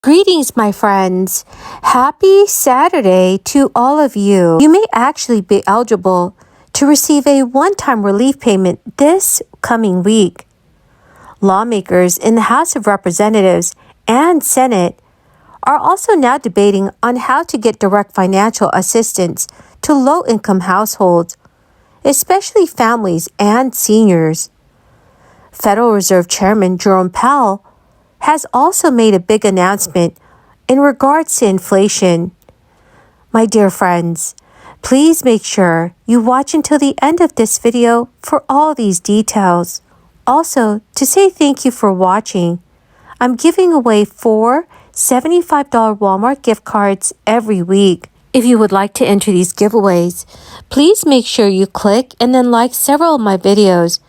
Greetings, my friends. Happy Saturday to all of you. You may actually be eligible to receive a one-time relief payment this coming week. Lawmakers in the House of Representatives and Senate are also now debating on how to get direct financial assistance to low-income households, especially families and seniors. Federal Reserve Chairman Jerome Powell has also made a big announcement in regards to inflation. My dear friends, please make sure you watch until the end of this video for all these details. Also, to say thank you for watching, I'm giving away 4 $75 Walmart gift cards every week. If you would like to enter these giveaways, please make sure you click and then like several of my videos,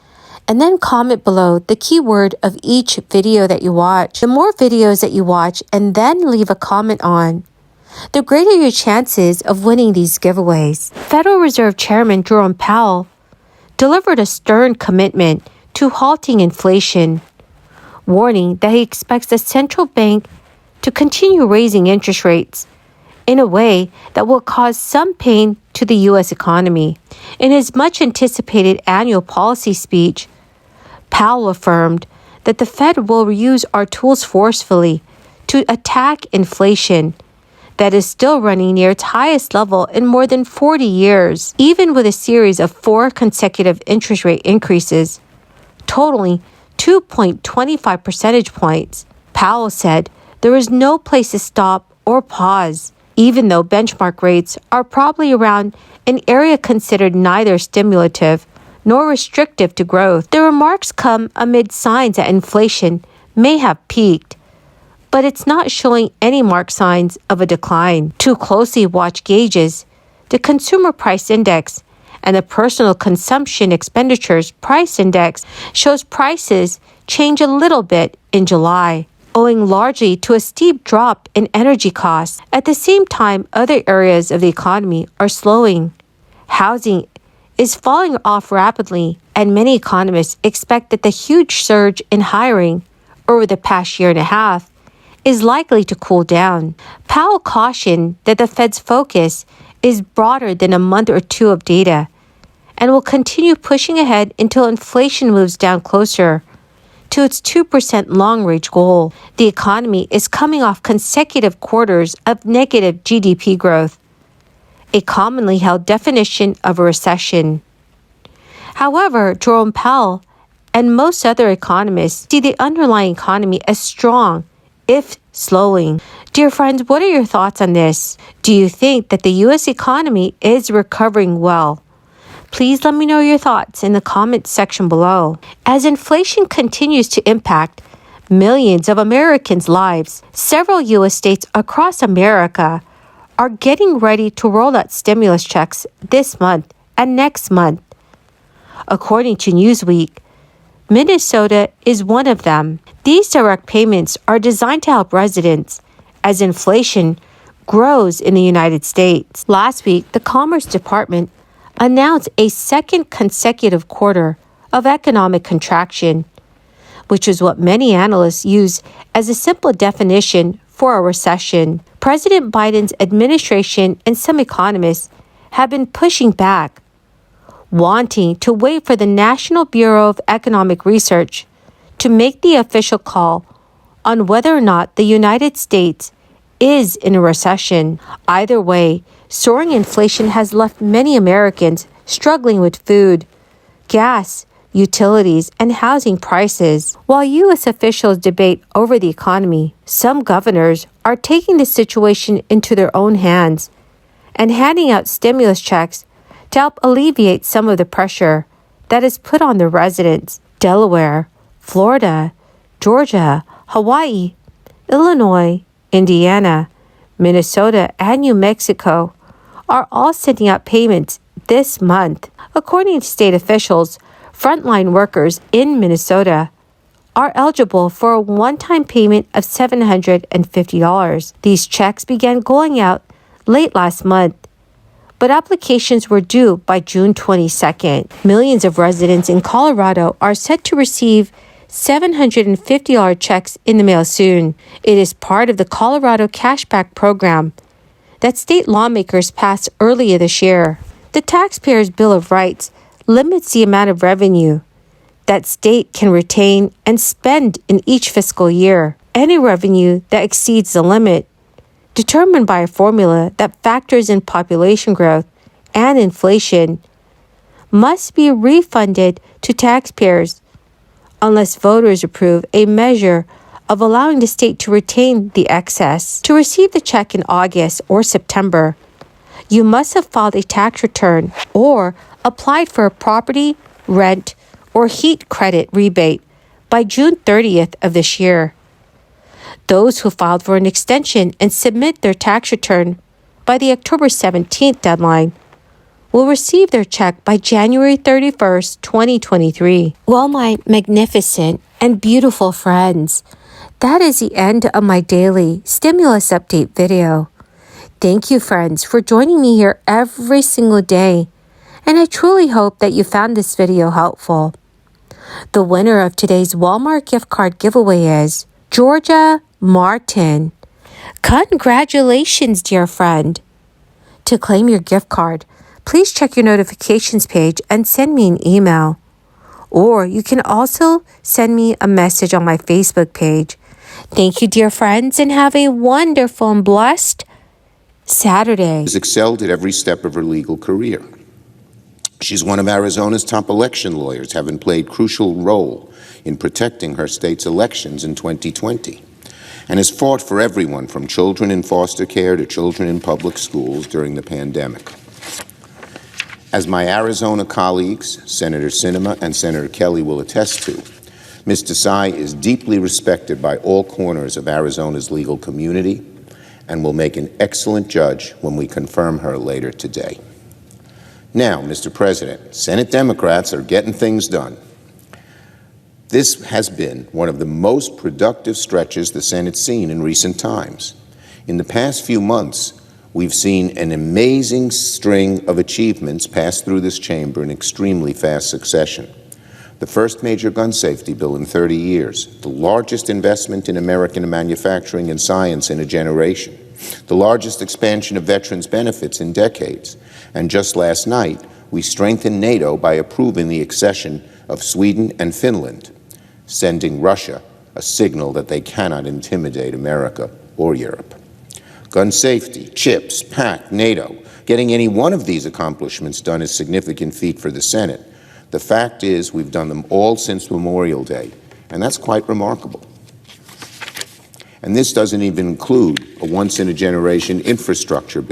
and then comment below the keyword of each video that you watch. The more videos that you watch and then leave a comment on, the greater your chances of winning these giveaways. Federal Reserve Chairman Jerome Powell delivered a stern commitment to halting inflation, warning that he expects the central bank to continue raising interest rates in a way that will cause some pain to the U.S. economy. In his much-anticipated annual policy speech, Powell affirmed that the Fed will use our tools forcefully to attack inflation that is still running near its highest level in more than 40 years, even with a series of 4 consecutive interest rate increases, totaling 2.25 percentage points. Powell said there is no place to stop or pause, even though benchmark rates are probably around an area considered neither stimulative nor restrictive to growth. The remarks come amid signs that inflation may have peaked, but it's not showing any marked signs of a decline. Two closely watched gauges, the Consumer Price Index and the Personal Consumption Expenditures Price Index, shows prices change a little bit in July, owing largely to a steep drop in energy costs. At the same time, other areas of the economy are slowing. Housing is falling off rapidly, and many economists expect that the huge surge in hiring over the past year and a half is likely to cool down. Powell cautioned that the Fed's focus is broader than a month or two of data and will continue pushing ahead until inflation moves down closer to its 2% long-range goal. The economy is coming off consecutive quarters of negative GDP growth, a commonly held definition of a recession. However, Jerome Powell and most other economists see the underlying economy as strong, if slowing. Dear friends, what are your thoughts on this? Do you think that the U.S. economy is recovering well? Please let me know your thoughts in the comments section below. As inflation continues to impact millions of Americans' lives, several U.S. states across America are getting ready to roll out stimulus checks this month and next month. According to Newsweek, Minnesota is one of them. These direct payments are designed to help residents as inflation grows in the United States. Last week, the Commerce Department announced a second consecutive quarter of economic contraction, which is what many analysts use as a simple definition for a recession. President Biden's administration and some economists have been pushing back, wanting to wait for the National Bureau of Economic Research to make the official call on whether or not the United States is in a recession. Either way, soaring inflation has left many Americans struggling with food, gas, utilities, and housing prices. While U.S. officials debate over the economy, some governors are taking the situation into their own hands and handing out stimulus checks to help alleviate some of the pressure that is put on their residents. Delaware, Florida, Georgia, Hawaii, Illinois, Indiana, Minnesota, and New Mexico are all sending out payments this month. According to state officials, frontline workers in Minnesota are eligible for a one-time payment of $750. These checks began going out late last month, but applications were due by June 22nd. Millions of residents in Colorado are set to receive $750 checks in the mail soon. It is part of the Colorado Cashback Program that state lawmakers passed earlier this year. The Taxpayers' Bill of Rights limits the amount of revenue that state can retain and spend in each fiscal year. Any revenue that exceeds the limit, determined by a formula that factors in population growth and inflation, must be refunded to taxpayers unless voters approve a measure of allowing the state to retain the excess. To receive the check in August or September, you must have filed a tax return or applied for a property, rent, or heat credit rebate by June 30th of this year. Those who filed for an extension and submit their tax return by the October 17th deadline will receive their check by January 31st, 2023. Well, my magnificent and beautiful friends, that is the end of my daily stimulus update video. Thank you, friends, for joining me here every single day, and I truly hope that you found this video helpful. The winner of today's Walmart gift card giveaway is Georgia Martin. Congratulations, dear friend. To claim your gift card, please check your notifications page and send me an email. Or you can also send me a message on my Facebook page. Thank you, dear friends, and have a wonderful and blessed Saturday. Has excelled at every step of her legal career. She's one of Arizona's top election lawyers, having played a crucial role in protecting her state's elections in 2020, and has fought for everyone from children in foster care to children in public schools during the pandemic. As my Arizona colleagues, Senator Sinema and Senator Kelly, will attest to, Ms. Desai is deeply respected by all corners of Arizona's legal community and will make an excellent judge when we confirm her later today. Now, Mr. President, Senate Democrats are getting things done. This has been one of the most productive stretches the Senate's seen in recent times. In the past few months, we've seen an amazing string of achievements pass through this chamber in extremely fast succession. The first major gun safety bill in 30 years, the largest investment in American manufacturing and science in a generation, the largest expansion of veterans' benefits in decades, and just last night, we strengthened NATO by approving the accession of Sweden and Finland, sending Russia a signal that they cannot intimidate America or Europe. Gun safety, CHIPS, PAC, NATO, getting any one of these accomplishments done is a significant feat for the Senate. The fact is, we've done them all since Memorial Day, and that's quite remarkable. And this doesn't even include a once-in-a-generation infrastructure bill.